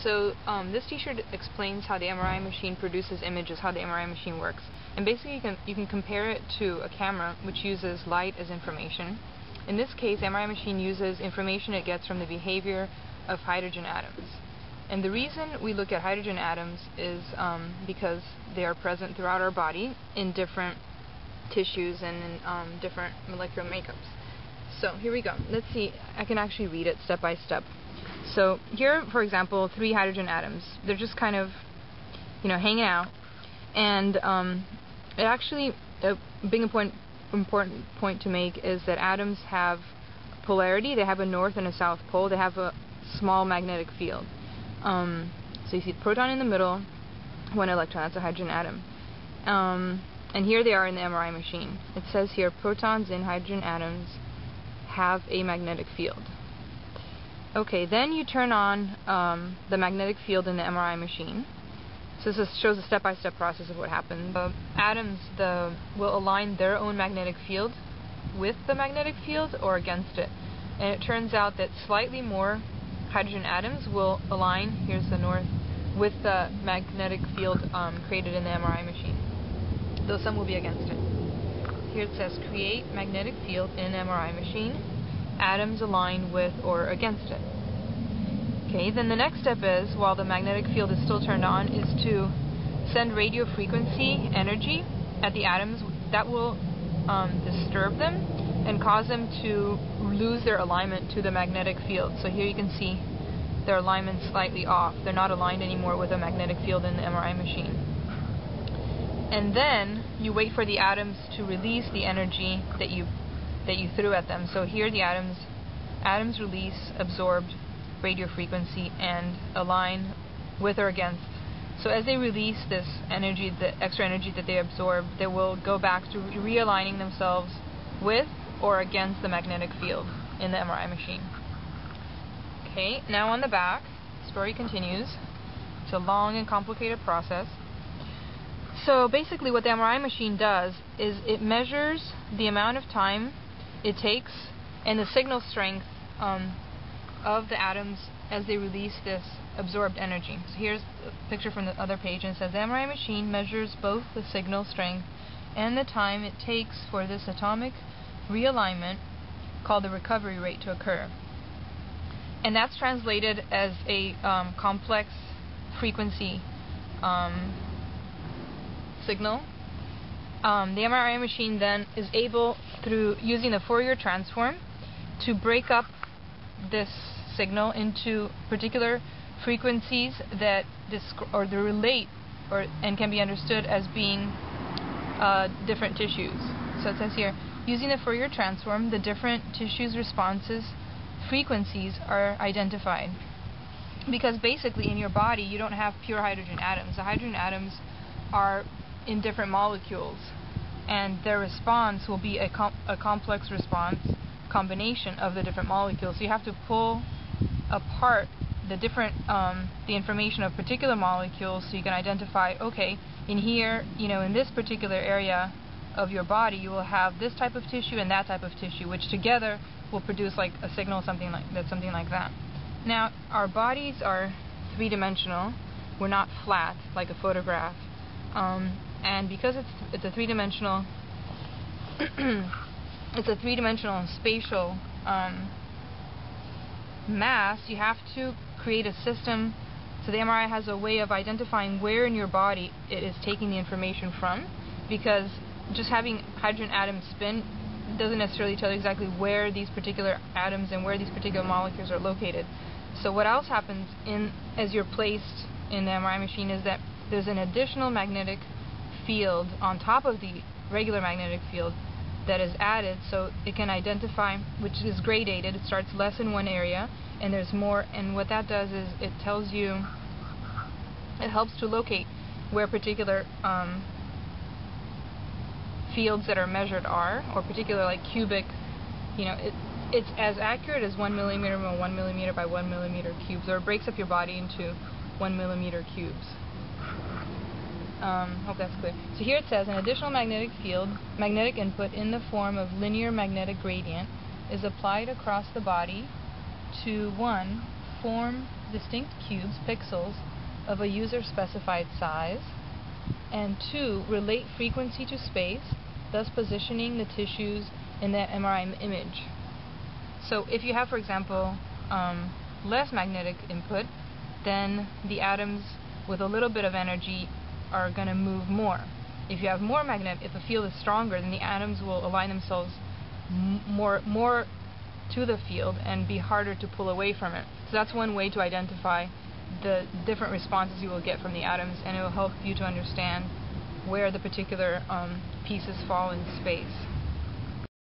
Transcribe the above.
So this T-shirt explains how the MRI machine produces images, how the MRI machine works. And basically you can compare it to a camera which uses light as information. In this case, the MRI machine uses information it gets from the behavior of hydrogen atoms. And the reason we look at hydrogen atoms is because they are present throughout our body in different tissues and in different molecular makeups. So here we go. Let's see. I can actually read it step by step. So here, for example, 3 hydrogen atoms. They're just kind of, hanging out. And it actually, a big important point to make is that atoms have polarity. They have a north and a south pole. They have a small magnetic field. So you see the proton in the middle, 1 electron. That's a hydrogen atom. And here they are in the MRI machine. It says here, protons in hydrogen atoms have a magnetic field. Okay, then you turn on the magnetic field in the MRI machine. So this shows a step-by-step process of what happens. Atoms will align their own magnetic field with the magnetic field or against it. And it turns out that slightly more hydrogen atoms will align, here's the north, with the magnetic field created in the MRI machine, though some will be against it. Here it says, create magnetic field in MRI machine. Atoms align with or against it. Okay, then the next step is, while the magnetic field is still turned on, is to send radio frequency energy at the atoms that will disturb them and cause them to lose their alignment to the magnetic field. So here you can see their alignment slightly off. They're not aligned anymore with the magnetic field in the MRI machine. And then you wait for the atoms to release the energy that you threw at them. So here the atoms release absorbed radio frequency and align with or against. So as they release this energy, the extra energy that they absorb, they will go back to realigning themselves with or against the magnetic field in the MRI machine. Okay, now on the back, the story continues. It's a long and complicated process. So basically what the MRI machine does is it measures the amount of time it takes and the signal strength of the atoms as they release this absorbed energy. So here's a picture from the other page, and it says the MRI machine measures both the signal strength and the time it takes for this atomic realignment, called the recovery rate, to occur. And that's translated as a complex frequency signal. The MRI machine then is able, through using the Fourier transform, to break up this signal into particular frequencies that relate and can be understood as being different tissues. So it says here, using the Fourier transform, the different tissues' responses frequencies are identified. Because basically in your body you don't have pure hydrogen atoms. The hydrogen atoms are in different molecules, and their response will be a complex response combination of the different molecules. So you have to pull apart the different the information of particular molecules so you can identify, okay, in here, in this particular area of your body you will have this type of tissue and that type of tissue, which together will produce like a signal, something like that. Now, our bodies are three-dimensional. We're not flat like a photograph. And because it's a three-dimensional spatial mass, you have to create a system. So the MRI has a way of identifying where in your body it is taking the information from, because just having hydrogen atoms spin doesn't necessarily tell you exactly where these particular atoms and where these particular molecules are located. So what else happens as you're placed in the MRI machine is that there's an additional magnetic field on top of the regular magnetic field that is added, so it can identify, which is gradated. It starts less in one area and there's more, and what that does is it tells you, it helps to locate where particular fields that are measured are, or particular like cubic, it's as accurate as 1 millimeter by 1 millimeter by 1 millimeter cubes, or it breaks up your body into 1 millimeter cubes. Hope that's clear. So here it says an additional magnetic field, magnetic input in the form of linear magnetic gradient, is applied across the body to 1. Form distinct cubes, pixels, of a user-specified size, and 2, relate frequency to space, thus positioning the tissues in the MRI image. So if you have, for example, less magnetic input, then the atoms with a little bit of energy are going to move more. If you have more if the field is stronger, then the atoms will align themselves more to the field and be harder to pull away from it. So that's one way to identify the different responses you will get from the atoms, and it will help you to understand where the particular pieces fall in space.